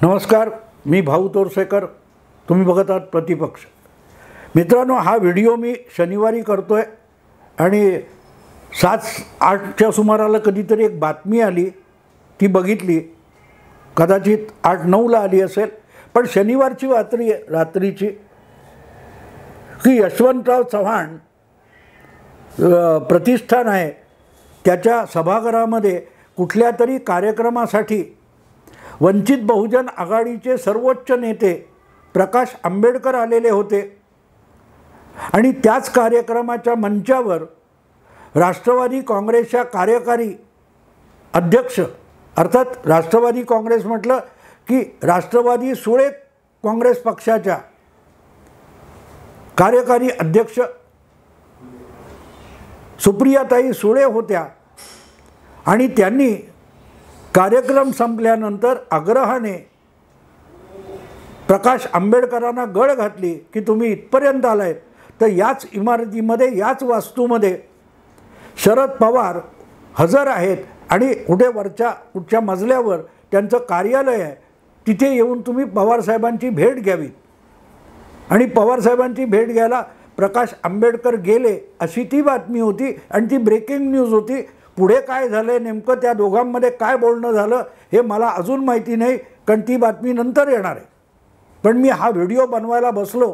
नमस्कार, मी भाऊ तोरसेकर. तुम्ही बघत आहात प्रतिपक्ष. मित्रांनो, हा व्हिडिओ मी शनिवारी करतो आहे आणि 7-8च्या सुमाराला कधीतरी एक बातमी आली, ती बघितली. कदाचित 8-9ला आली असेल, पण शनिवारची रात्रीची की यशवंतराव चव्हाण प्रतिष्ठान आहे, त्याच्या सभागृहामध्ये कुठल्या तरी कार्यक्रमासाठी वंचित बहुजन आघाडीचे सर्वोच्च नेते प्रकाश आंबेडकर आलेले होते आणि त्याच कार्यक्रमाच्या मंचावर राष्ट्रवादी काँग्रेसच्या कार्यकारी अध्यक्ष, अर्थात राष्ट्रवादी काँग्रेस म्हटलं की राष्ट्रवादी सुळे काँग्रेस पक्षाच्या कार्यकारी अध्यक्ष सुप्रियाताई सुळे होत्या आणि त्यांनी कार्यक्रम संपल्यानंतर आग्रहाने प्रकाश आंबेडकरांना गळ घातली की तुम्ही इथपर्यंत आलाय तर याच इमारतीमध्ये, याच वास्तूमध्ये शरद पवार हजर आहेत आणि कुठच्या मजल्यावर त्यांचं कार्यालय आहे, तिथे येऊन तुम्ही पवारसाहेबांची भेट घ्यावी. आणि पवारसाहेबांची भेट घ्यायला प्रकाश आंबेडकर गेले, अशी ती बातमी होती आणि ती ब्रेकिंग न्यूज होती. पुढे काय झालं, नेमकं त्या दोघांमध्ये काय बोलणं झालं हे मला अजून माहिती नाही, कारण ती बातमी नंतर येणार आहे. पण मी हा व्हिडिओ बनवायला बसलो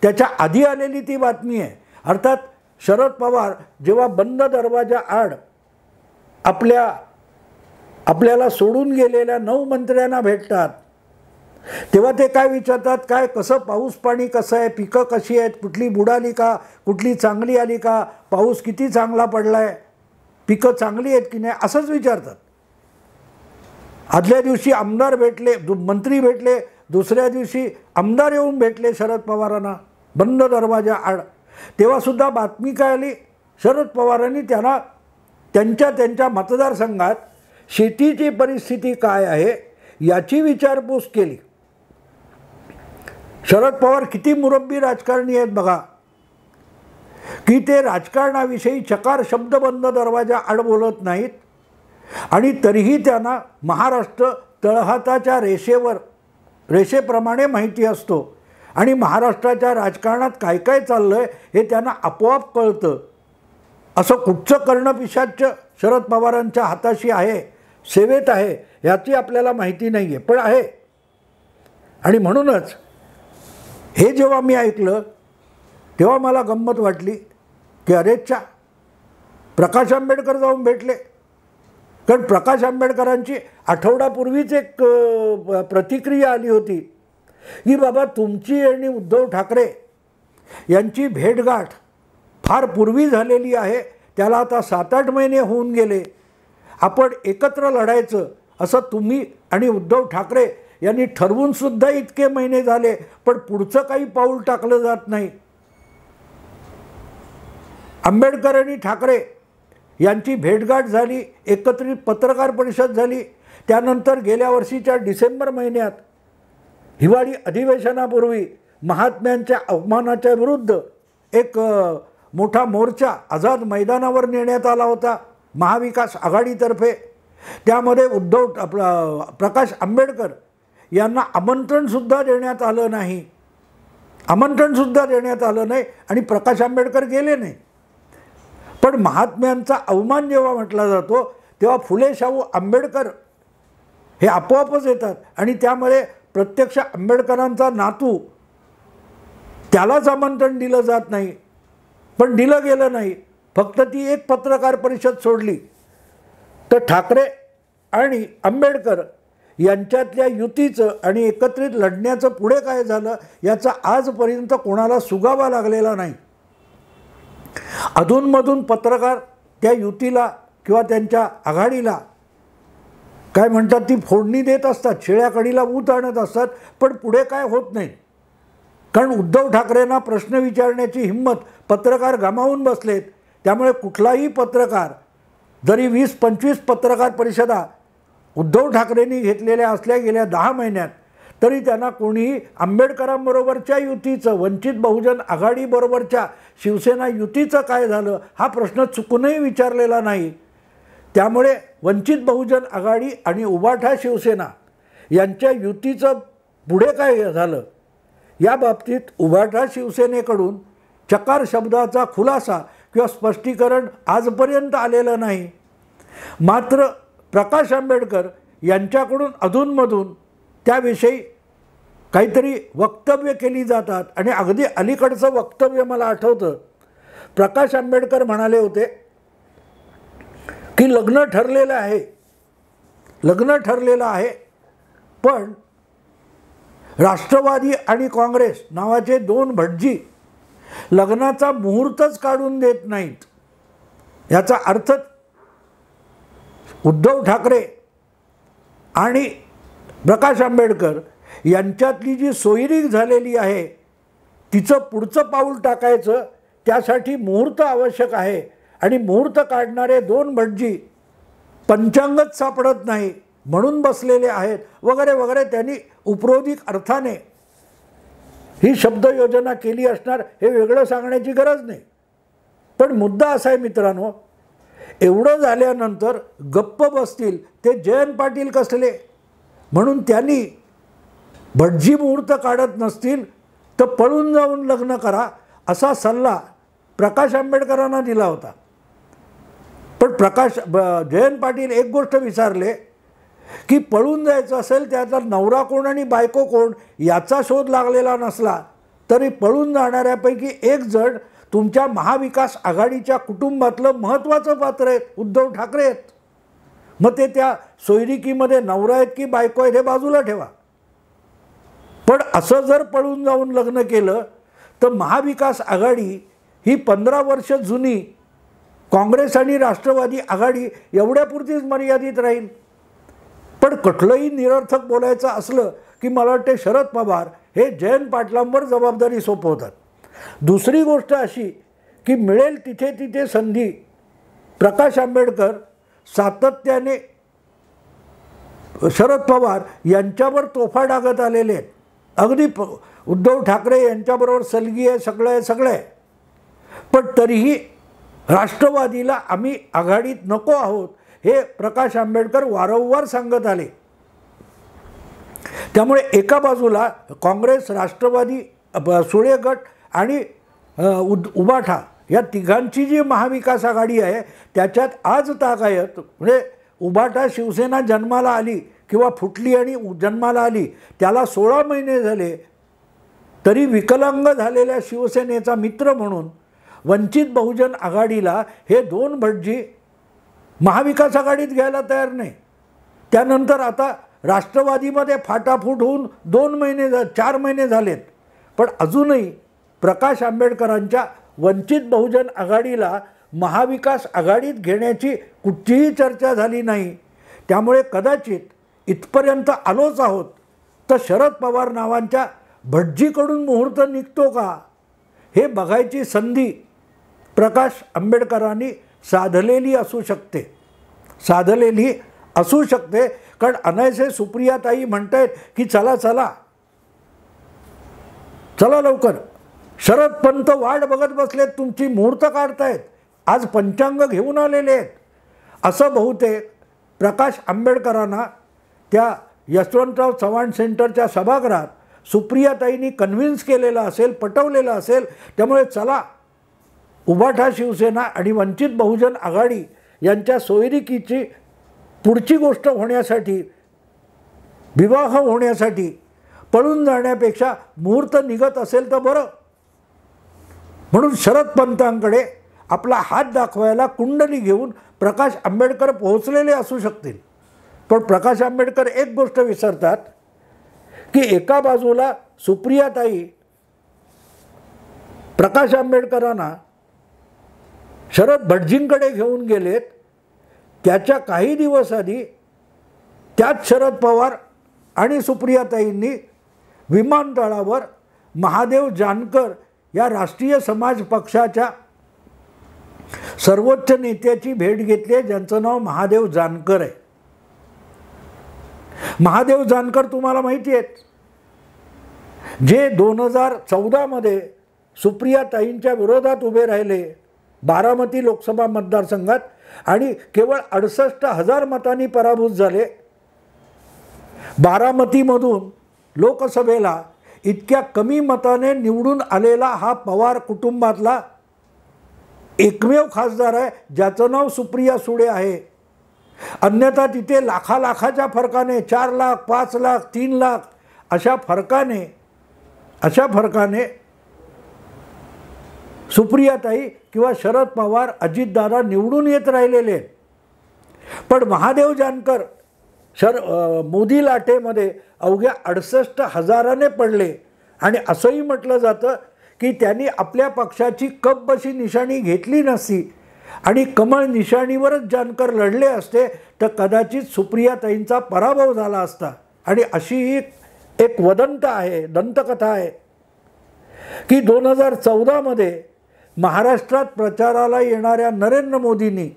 त्याच्या आधी आलेली ती बातमी आहे. अर्थात शरद पवार जेव्हा बंद दरवाजा आड आपल्याला सोडून गेलेल्या 9 मंत्र्यांना भेटतात, तेव्हा ते काय विचारतात, काय कसं पाऊस पाणी कसं आहे, पिकं कशी आहेत, कुठली बुडाली का, कुठली चांगली आली का, पाऊस किती चांगला पडला आहे, पिकं चांगली आहेत की नाही, असंच विचारतात. आदल्या दिवशी आमदार भेटले, मंत्री भेटले, दुसऱ्या दिवशी आमदार येऊन भेटले शरद पवारांना बंद दरवाजा आड. तेव्हासुद्धा बातमी काय आली, शरद पवारांनी त्यांना त्यांच्या मतदारसंघात शेतीची परिस्थिती काय आहे याची विचारपूस केली. शरद पवार किती मुरब्बी राजकारणी आहेत बघा, की ते राजकारणाविषयी चकार शब्द बंद दरवाजा आड बोलत नाहीत आणि तरीही त्यांना महाराष्ट्र तळहाताच्या रेषेप्रमाणे माहिती असतो आणि महाराष्ट्राच्या राजकारणात काय काय चाललं आहे हे त्यांना आपोआप कळतं. असं कुठचं कर्णपिशाच शरद पवारांच्या हाताशी आहे, सेवेत आहे, ह्याची आपल्याला माहिती नाही आहे, पण आहे. आणि म्हणूनच हे जेव्हा मी ऐकलं तेव्हा मला गंमत वाटली की अरेच्छा, प्रकाश आंबेडकर जाऊन भेटले. कारण प्रकाश आंबेडकरांची आठवडापूर्वीच एक प्रतिक्रिया आली होती की बाबा तुमची आणि उद्धव ठाकरे यांची भेटगाठ फार पूर्वी झालेली आहे, त्याला आता 7-8 महिने होऊन गेले, आपण एकत्र लढायचं असं तुम्ही आणि उद्धव ठाकरे यांनी ठरवूनसुद्धा इतके महिने झाले, पण पुढचं काही पाऊल टाकलं जात नाही. आंबेडकर आणि ठाकरे यांची भेटगाठ झाली, एकत्रित पत्रकार परिषद झाली. त्यानंतर गेल्या वर्षीच्या डिसेंबर महिन्यात हिवाळी अधिवेशनापूर्वी महात्म्यांच्या अपमानाच्या विरुद्ध एक मोठा मोर्चा आझाद मैदानावर नेण्यात आला होता महाविकास आघाडीतर्फे. त्यामध्ये प्रकाश आंबेडकर यांना आमंत्रणसुद्धा देण्यात आलं नाही आणि प्रकाश आंबेडकर गेले नाही. पण महात्म्यांचा अवमान जेव्हा म्हटला जातो तेव्हा फुले शाहू आंबेडकर हे आपोआपच येतात आणि त्यामुळे प्रत्यक्ष आंबेडकरांचा नातू त्यालाच आमंत्रण दिलं जात नाही. पण दिलं गेलं नाही, फक्त ती एक पत्रकार परिषद सोडली. तर ठाकरे आणि आंबेडकर यांच्यातल्या युतीचं आणि एकत्रित लढण्याचं पुढे काय झालं याचा आजपर्यंत कोणाला सुगावा लागलेला नाही. अधूनमधून पत्रकार त्या युतीला किंवा त्यांच्या आघाडीला काय म्हणतात ती फोडणी देत असतात, शिळ्याकडीला ऊत आणत असतात, पण पुढे काय होत नाही. कारण उद्धव ठाकरेंना प्रश्न विचारण्याची हिंमत पत्रकार गमावून बसलेत. त्यामुळे कुठलाही पत्रकार जरी 20-25 पत्रकार परिषदा उद्धव ठाकरेंनी घेतलेल्या असल्या गेल्या 10 महिन्यात, तरी त्यांना कोणीही आंबेडकरांबरोबरच्या युतीचं, वंचित बहुजन आघाडीबरोबरच्या शिवसेना युतीचं काय झालं हा प्रश्न चुकूनही विचारलेला नाही. त्यामुळे वंचित बहुजन आघाडी आणि उभाठा शिवसेना यांच्या युतीचं पुढे काय झालं या बाबतीत उभाटा शिवसेनेकडून चकार शब्दाचा खुलासा किंवा स्पष्टीकरण आजपर्यंत आलेलं नाही. मात्र प्रकाश आंबेडकर यांच्याकडून अधूनमधून त्याविषयी काहीतरी वक्तव्य केली जातात. आणि अगदी अलीकडचं वक्तव्य मला आठवतं. प्रकाश आंबेडकर म्हणाले होते की लग्न ठरलेलं आहे, पण राष्ट्रवादी आणि काँग्रेस नावाचे दोन भटजी लग्नाचा मुहूर्तच काढून देत नाहीत. याचा अर्थ उद्धव ठाकरे आणि प्रकाश आंबेडकर यांच्यातली जी सोयरीक झालेली आहे तिचं पुढचं पाऊल टाकायचं त्यासाठी मुहूर्त आवश्यक आहे. आणि मुहूर्त काढणारे दोन भटजी पंचांगच सापडत नाही म्हणून बसलेले आहेत वगैरे वगैरे. त्यांनी उपरोधिक अर्थाने ही शब्दयोजना केली असणार हे वेगळं सांगण्याची गरज नाही. पण मुद्दा असा आहे मित्रांनो, एवढं झाल्यानंतर गप्प बसतील ते जयंत पाटील कसले. म्हणून त्यांनी भटजी मुहूर्त काढत नसतील तर पळून जाऊन लग्न करा असा सल्ला प्रकाश आंबेडकरांना दिला होता. पण जयंत पाटील एक गोष्ट विचारले की पळून जायचं असेल त्याचा नवरा कोण आणि बायको कोण याचा शोध लागलेला नसला तरी पळून जाणाऱ्यापैकी एक जण तुमच्या महाविकास आघाडीच्या कुटुंबातलं महत्त्वाचं पात्र आहे, उद्धव ठाकरे आहेत. मग ते त्या सोयरिकीमध्ये नवरा आहेत की बायको आहेत हे बाजूला ठेवा. पण असं जर पळून जाऊन लग्न केलं तर महाविकास आघाडी ही 15 वर्ष जुनी काँग्रेस आणि राष्ट्रवादी आघाडी एवढ्यापुरतीच मर्यादित राहील. पण कुठलंही निरर्थक बोलायचं असलं की मला वाटते शरद पवार हे जयंत पाटलांवर जबाबदारी सोपवतात. दुसरी गोष्ट अशी की मिळेल तिथे तिथे संधी प्रकाश आंबेडकर सातत्याने शरद पवार यांच्यावर तोफा डागत आलेले आहेत. अगदी उद्धव ठाकरे यांच्याबरोबर सलगी आहे, सगळं आहे. पण तरीही राष्ट्रवादीला आम्ही आघाडीत नको आहोत हे प्रकाश आंबेडकर वारंवार सांगत आले. त्यामुळे एका बाजूला काँग्रेस, राष्ट्रवादी, सुळे गट आणि उभाठा या तिघांची जी महाविकास आघाडी आहे त्याच्यात आज तागायत म्हणजे उभाठा शिवसेना जन्माला आली किंवा फुटली आणि जन्माला आली त्याला 16 महिने झाले तरी विकलांग झालेल्या शिवसेनेचा मित्र म्हणून वंचित बहुजन आघाडीला हे दोन भटजी महाविकास आघाडीत घ्यायला तयार नाही. त्यानंतर आता राष्ट्रवादीमध्ये फाटाफूट होऊन 4 महिने झालेत. पण अजूनही प्रकाश आंबेडकरांच्या वंचित बहुजन आघाडीला महाविकास आघाडीत घेण्याची कुठचीही चर्चा झाली नाही. त्यामुळे कदाचित इथपर्यंत आलोच आहोत तर शरद पवार नावांच्या भटजीकडून मुहूर्त निघतो का हे बघायची संधी प्रकाश आंबेडकरांनी साधलेली असू शकते. कारण अनायसे सुप्रियाताई म्हणतायत की चला लवकर. शरद पंत वाट बघत बसलेत, तुमची मुहूर्त काढतायत, आज पंचांग घेऊन आलेले आहेत. असं बहुतेक प्रकाश आंबेडकरांना त्या यशवंतराव चव्हाण सेंटरच्या सभागृहात सुप्रियाताईंनी कन्व्हिन्स केलेलं असेल, पटवलेलं असेल. त्यामुळे चला उभाठा शिवसेना आणि वंचित बहुजन आघाडी यांच्या सोयरिकीची पुढची गोष्ट होण्यासाठी, विवाह होण्यासाठी पळून जाण्यापेक्षा मुहूर्त निघत असेल तर बरं. म्हणून शरद पंतांकडे आपला हात दाखवायला कुंडली घेऊन प्रकाश आंबेडकर पोहोचलेले असू शकतील. पण प्रकाश आंबेडकर एक गोष्ट विसरतात की एका बाजूला सुप्रियाताई प्रकाश आंबेडकरांना शरद भटजींकडे घेऊन गेलेत. त्याच्या काही दिवस आधी त्याच शरद पवार आणि सुप्रियाताईंनी विमानतळावर महादेव जानकर या राष्ट्रीय समाज पक्षाच्या सर्वोच्च नेत्याची भेट घेतली आहे ज्यांचं नाव महादेव जानकर आहे. महादेव जानकर तुम्हाला माहिती आहेत, जे 2014 मध्ये सुप्रियाताईंच्या विरोधात उभे राहिले बारामती लोकसभा मतदारसंघात आणि केवळ 68,000 मतांनी पराभूत झाले. बारामतीमधून लोकसभेला इतक्या कमी मताने निवडून आलेला हा पवार कुटुंबातला एकमेव खासदार आहे ज्याचं नाव सुप्रिया सुळे आहे. अन्यथा तिथे लाखाच्या फरकाने 4 लाख 5 लाख 3 लाख अशा फरकाने सुप्रियाताई किंवा शरद पवार अजितदादा निवडून येत राहिलेले. पण महादेव जानकर मोदी लाटेमध्ये अवघ्या 68,000ने पडले. आणि असंही म्हटलं जातं की त्यांनी आपल्या पक्षाची कपबशी निशाणी घेतली नसती आणि कमळ निशाणीवरच जानकर लढले असते तर कदाचित सुप्रियाताईंचा पराभव झाला असता. आणि अशी एक वदंत आहे, दंतकथा आहे की 2014मध्ये महाराष्ट्रात प्रचाराला येणाऱ्या नरेंद्र मोदींनी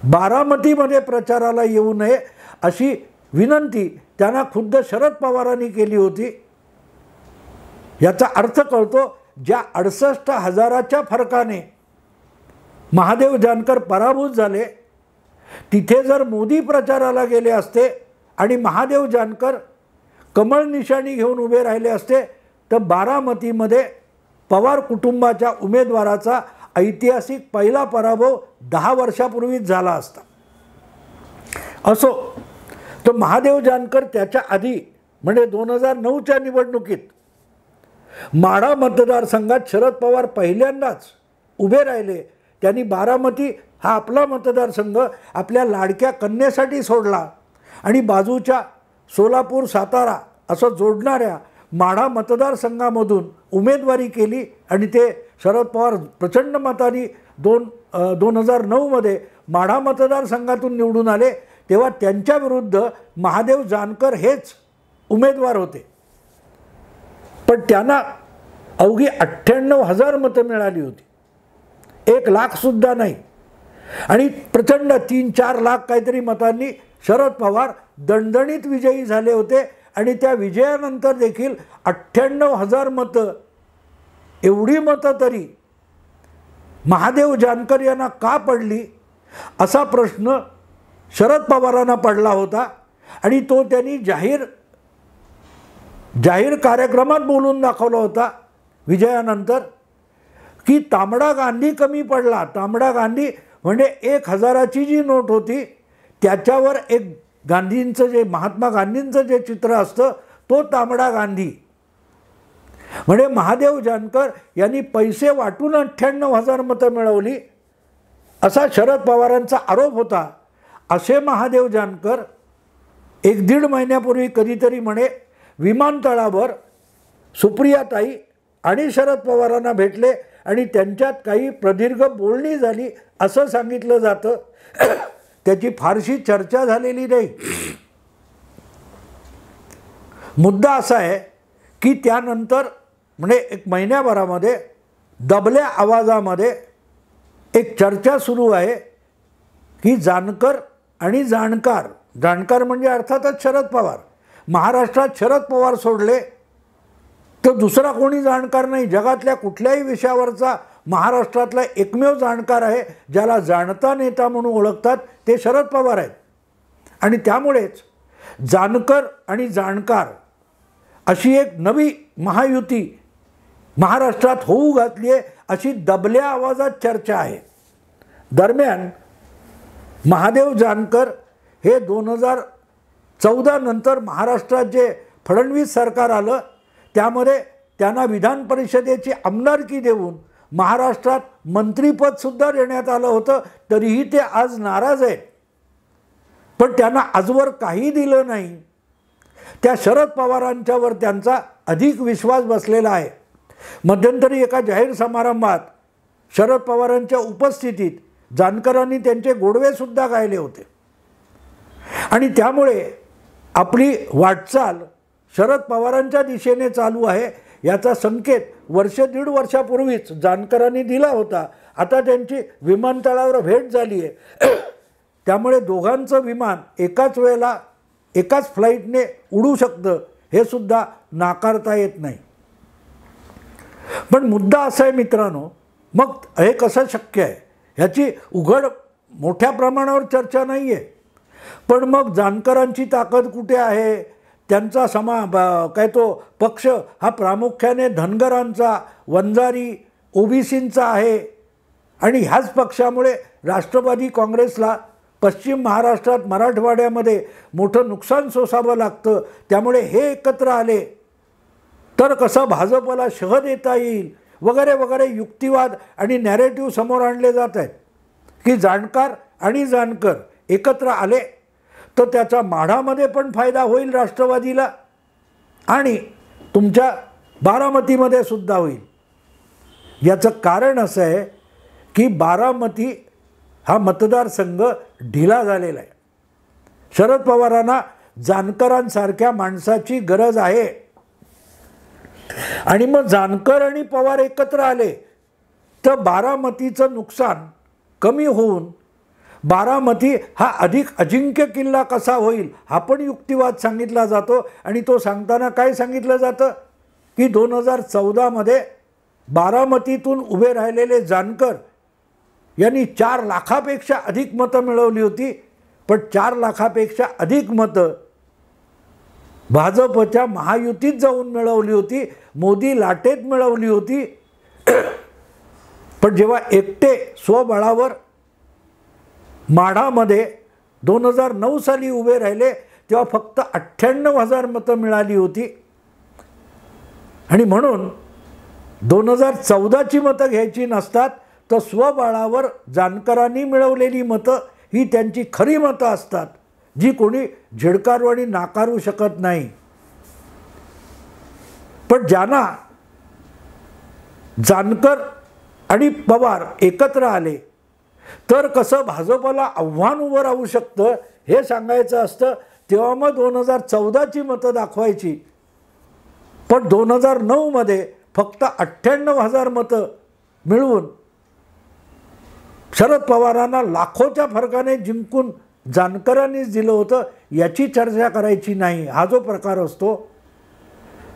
बारामतीमध्ये प्रचाराला येऊ नये अशी विनंती त्यांना खुद्द शरद पवारांनी केली होती. याचा अर्थ कळतो, ज्या 68,000च्या फरकाने महादेव जानकर पराभूत झाले तिथे जर मोदी प्रचाराला गेले असते आणि महादेव जानकर कमळ निशाणी घेऊन उभे राहिले असते तर बारामतीमध्ये पवार कुटुंबाच्या उमेदवाराचा ऐतिहासिक पहिला पराभव 10 वर्षापूर्वीच झाला असता. असो, तर महादेव जानकर त्याच्या आधी म्हणजे 2009च्या निवडणुकीत माढा मतदारसंघात शरद पवार पहिल्यांदाच उभे राहिले. त्यांनी बारामती हा आपला मतदारसंघ आपल्या लाडक्या कन्येसाठी सोडला आणि बाजूच्या सोलापूर सातारा असं जोडणाऱ्या माढा मतदारसंघामधून उमेदवारी केली आणि ते शरद पवार प्रचंड मतांनी 2009मध्ये माढा मतदारसंघातून निवडून आले. तेव्हा त्यांच्या विरुद्ध महादेव जानकर हेच उमेदवार होते. पण त्यांना अवघी 98,000 मतं मिळाली होती, 1 लाखसुद्धा नाही. आणि प्रचंड 3-4 लाख काहीतरी मतांनी शरद पवार दणदणीत विजयी झाले होते. आणि त्या विजयानंतर देखील 98,000 मतं, एवढी मतं तरी महादेव जानकर यांना का पडली असा प्रश्न शरद पवारांना पडला होता. आणि तो त्यांनी जाहीर कार्यक्रमात बोलून दाखवला होता विजयानंतर की तांबडा गांधी कमी पडला. तांबडा गांधी म्हणजे 1,000ची जी नोट होती त्याच्यावर एक गांधींचं जे महात्मा गांधींचं जे चित्र असतं तो तांबडा गांधी. म्हणजे महादेव जानकर यांनी पैसे वाटून 98,000 मतं मिळवली असा शरद पवारांचा आरोप होता. असे महादेव जानकर 1-1.5 महिन्यापूर्वी कधीतरी म्हणे विमानतळावर सुप्रियाताई आणि शरद पवारांना भेटले आणि त्यांच्यात काही प्रदीर्घ बोलणी झाली असं सांगितलं जातं. त्याची फारशी चर्चा झालेली नाही. मुद्दा असा आहे की त्यानंतर म्हणजे 1 महिन्याभरामध्ये दबल्या आवाजामध्ये एक चर्चा सुरू आहे की जानकर आणि जाणकार म्हणजे अर्थातच शरद पवार. महाराष्ट्रात शरद पवार सोडले तर दुसरा कोणी जाणकार नाही. जगातल्या कुठल्याही विषयावरचा महाराष्ट्रातला एकमेव जाणकार आहे ज्याला जाणता नेता म्हणून ओळखतात ते शरद पवार आहेत. आणि त्यामुळेच जानकर आणि जाणकार अशी एक नवी महायुती महाराष्ट्रात होऊ घातली आहे अशी दबल्या आवाजात चर्चा आहे. दरम्यान महादेव जानकर हे 2014 नंतर महाराष्ट्रात जे फडणवीस सरकार आलं त्यामध्ये त्यांना विधान परिषदेची आमदारकी देऊन महाराष्ट्रात मंत्रिपदसुद्धा देण्यात आलं होतं. तरीही ते आज नाराज आहेत. पण त्यांना आजवर काही दिलं नाही. त्या शरद पवारांच्यावर त्यांचा अधिक विश्वास बसलेला आहे. मध्यंतरी एका जाहीर समारंभात शरद पवारांच्या उपस्थितीत जानकरांनी त्यांचे गोडवेसुद्धा गायले होते. आणि त्यामुळे आपली वाटचाल शरद पवारांच्या दिशेने चालू आहे याचा संकेत 1-1.5 वर्षापूर्वीच जानकरांनी दिला होता. आता त्यांची विमानतळावर भेट झाली आहे. त्यामुळे दोघांचं विमान एकाच वेळेला एकाच फ्लाईटने उडू शकतं हे सुद्धा नाकारता येत नाही. पण मुद्दा असा आहे मित्रांनो, मग हे कसं शक्य आहे ह्याची उघड मोठ्या प्रमाणावर चर्चा नाही आहे. पण मग जानकरांची ताकद कुठे आहे? त्यांचा काय तो पक्ष हा प्रामुख्याने धनगरांचा, वंजारी, ओबीसींचा आहे आणि ह्याच पक्षामुळे राष्ट्रवादी काँग्रेसला पश्चिम महाराष्ट्रात, मराठवाड्यामध्ये मोठं नुकसान सोसावं लागतं. त्यामुळे हे एकत्र आले तर कसं भाजपला शह देता येईल वगैरे वगैरे युक्तिवाद आणि नॅरेटिव्ह समोर आणले जात आहेत की जाणकार आणि जानकर एकत्र आले तर त्याचा माढामध्ये पण फायदा होईल राष्ट्रवादीला आणि तुमच्या बारामतीमध्ये सुद्धा होईल. याचं कारण असं आहे की बारामती हा मतदारसंघ ढिला झालेला आहे. शरद पवारांना जानकरांसारख्या माणसाची गरज आहे आणि मग जानकर आणि पवार एकत्र आले तर बारामतीचं नुकसान कमी होऊन बारामती हा अधिक अजिंक्य किल्ला कसा होईल हा पण युक्तिवाद सांगितला जातो. आणि तो सांगताना काय सांगितलं जातं की 2014 बारामतीतून उभे राहिलेले जानकर यांनी 4 लाखापेक्षा अधिक मतं मिळवली होती. पण 4 लाखापेक्षा अधिक मतं भाजपच्या महायुतीत जाऊन मिळवली होती, मोदी लाटेत मिळवली होती. पण जेव्हा एकटे स्वबळावर माढामध्ये 2009 साली उभे राहिले तेव्हा फक्त 98,000 मतं मिळाली होती. आणि म्हणून 2014ची मतं घ्यायची नसतात तर स्वबळावर जानकरांनी मिळवलेली मतं ही त्यांची खरी मतं असतात जी कोणी झिडकारू आणि नाकारू शकत नाही. पण ज्यांना जानकर आणि पवार एकत्र आले तर कसं भाजपला आव्हान उभं राहू शकतं हे सांगायचं असतं. तेव्हा मग 2014ची मतं दाखवायची. पण 2009 फक्त 98,000 मतं मिळवून शरद पवारांना लाखोच्या फरकाने जिंकून जानकरांनीच दिलं होतं याची चर्चा करायची नाही. हा जो प्रकार असतो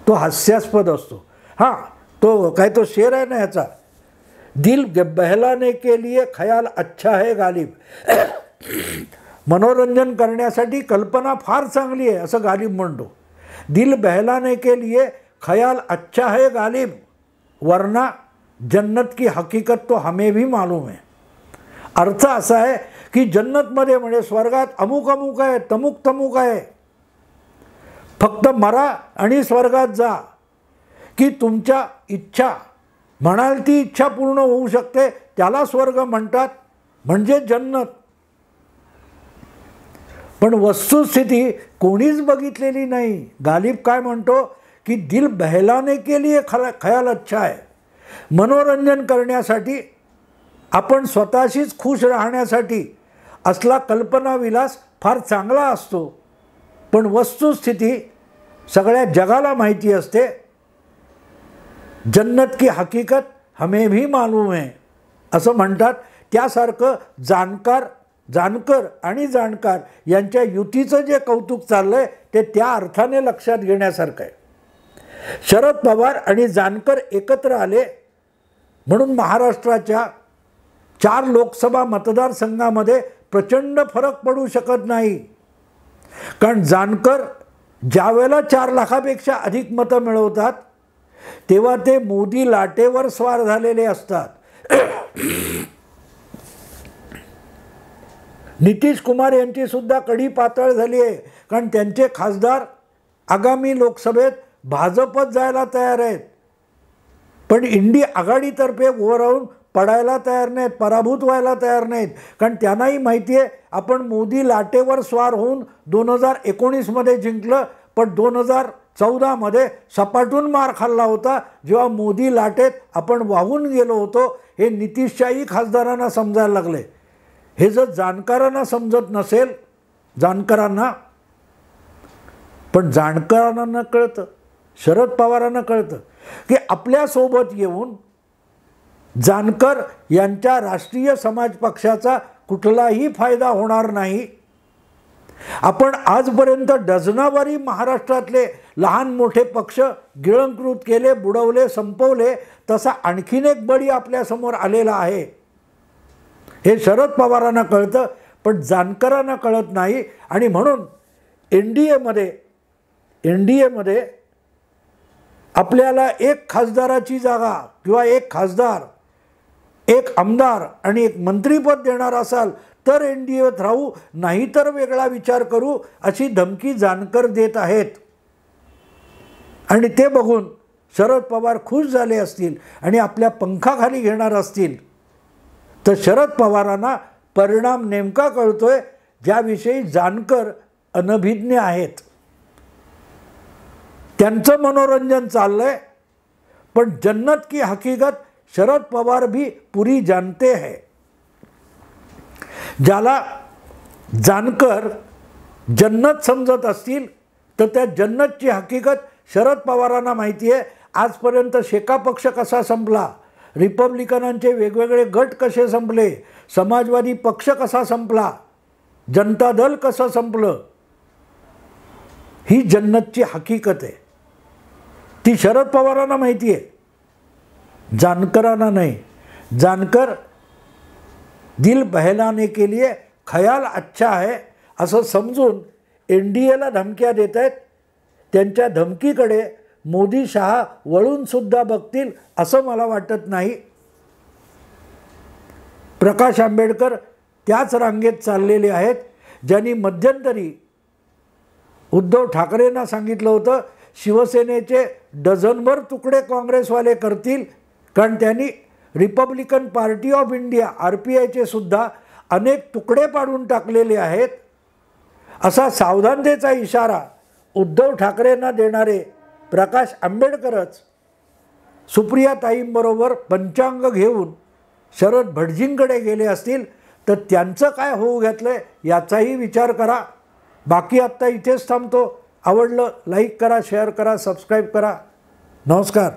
तो हास्यास्पद असतो. हां, तो काय तो शेर आहे ना ह्याचा, दिल बहलाने के लिए ख्याल अच्छा है गालिब. मनोरंजन करण्यासाठी कल्पना फार चांगली आहे असं गालिब म्हणतो. दिल बहलाने के लिए ख्याल अच्छा है गालिब वरना जन्नत की हकीकत तो हमें भी मालूम है. अर्थ असा आहे की जन्नतमध्ये म्हणजे स्वर्गात अमुक अमुक आहे, तमुक तमुक आहे. फक्त मरा आणि स्वर्गात जा की तुमच्या इच्छा म्हणाल ती इच्छा पूर्ण होऊ शकते, त्याला स्वर्ग म्हणतात, म्हणजे जन्नत. पण वस्तुस्थिती कोणीच बघितलेली नाही. गालिब काय म्हणतो की दिल बहलाने के लिए ख्याल अच्छा है. मनोरंजन करण्यासाठी, आपण स्वतःशीच खुश राहण्यासाठी असला कल्पनाविलास फार चांगला असतो. पण वस्तुस्थिती सगळ्या जगाला माहिती असते. जन्नत की हकीकत हमें भी मालूम है असं म्हणतात. त्यासारखं जानकर आणि जाणकार यांच्या युतीचं जे कौतुक चाललं आहे ते त्या अर्थाने लक्षात घेण्यासारखं आहे. शरद पवार आणि जानकर एकत्र आले म्हणून महाराष्ट्राच्या 4 लोकसभा मतदारसंघामध्ये प्रचंड फरक पडू शकत नाही. कारण जानकर ज्यावेळेला 4 लाखापेक्षा अधिक मतं मिळवतात तेव्हा ते मोदी लाटेवर स्वार झालेले असतात. नितीश कुमार यांची सुद्धा कडी पातळ झाली आहे. कारण त्यांचे खासदार आगामी लोकसभेत भाजपत जायला तयार आहेत. पण इंडी आघाडीतर्फे उभं राहून पडायला तयार नाहीत, पराभूत व्हायला तयार नाहीत. कारण त्यांनाही माहिती आहे आपण मोदी लाटेवर स्वार होऊन 2019 जिंकलं. पण 2014 सपाटून मार खाल्ला होता जेव्हा मोदी लाटेत आपण वाहून गेलो होतो. हे नितीशच्याही खासदारांना समजायला लागले. हे जर जानकरांना समजत नसेल, जानकरांना, पण जानकरांना कळतं, शरद पवारांना कळतं की आपल्यासोबत येऊन जानकर यांच्या राष्ट्रीय समाज पक्षाचा कुठलाही फायदा होणार नाही. आपण आजपर्यंत डझनावारी महाराष्ट्रातले लहान मोठे पक्ष गिळंकृत केले, बुडवले, संपवले. तसा आणखीन एक बळी आपल्यासमोर आलेला आहे. हे शरद पवारांना कळतं. पण जानकरांना कळत नाही. आणि म्हणून एन डी एमध्ये आपल्याला एक खासदाराची जागा किंवा एक खासदार, एक आमदार आणि एक मंत्रीपद देणार असाल तर एन डी एत राहू, नाहीतर वेगळा विचार करू, अशी धमकी जानकर देत आहेत. आणि ते बघून शरद पवार खुश झाले असतील आणि आपल्या पंखाखाली घेणार असतील तर शरद पवारांना परिणाम नेमका कळतोय, ज्याविषयी जानकर अनभिज्ञ आहेत. त्यांचं मनोरंजन चाललंय, पण जन्नत की हकीकत शरद पवार भी पूरी जानते हैं. ज्याला जानकर जन्नत समजत असतील तर त्या जन्नतची हकीकत शरद पवारांना माहिती आहे. आजपर्यंत शेका पक्ष कसा संपला, रिपब्लिकनांचे वेगवेगळे गट कसे संपले, समाजवादी पक्ष कसा संपला, जनता दल कसं संपलं, ही जन्नतची हकीकत आहे. ती शरद पवारांना माहिती आहे, जानकरांना नाही. जानकर दिल बहलाने के लिए ख्याल अच्छा है असं समजून एन डी एला धमक्या देत आहेत. त्यांच्या धमकीकडे मोदी शहा वळूनसुद्धा बघतील असं मला वाटत नाही. प्रकाश आंबेडकर त्याच रांगेत चाललेले आहेत, ज्यांनी मध्यंतरी उद्धव ठाकरेंना सांगितलं होतं शिवसेनेचे डझनभर तुकडे काँग्रेसवाले करतील, कारण त्यांनी रिपब्लिकन पार्टी ऑफ इंडिया RPIचे सुद्धा अनेक तुकडे पाडून टाकलेले आहेत. असा सावधानतेचा इशारा उद्धव ठाकरेंना देणारे प्रकाश आंबेडकरच सुप्रियाताईंबरोबर पंचांग घेऊन शरद भटजींकडे गेले असतील तर त्यांचं काय होऊ घातलं याचाही विचार करा. बाकी आत्ता इथेच थांबतो. आवडलं लाईक करा, शेअर करा, सबस्क्राईब करा. नमस्कार.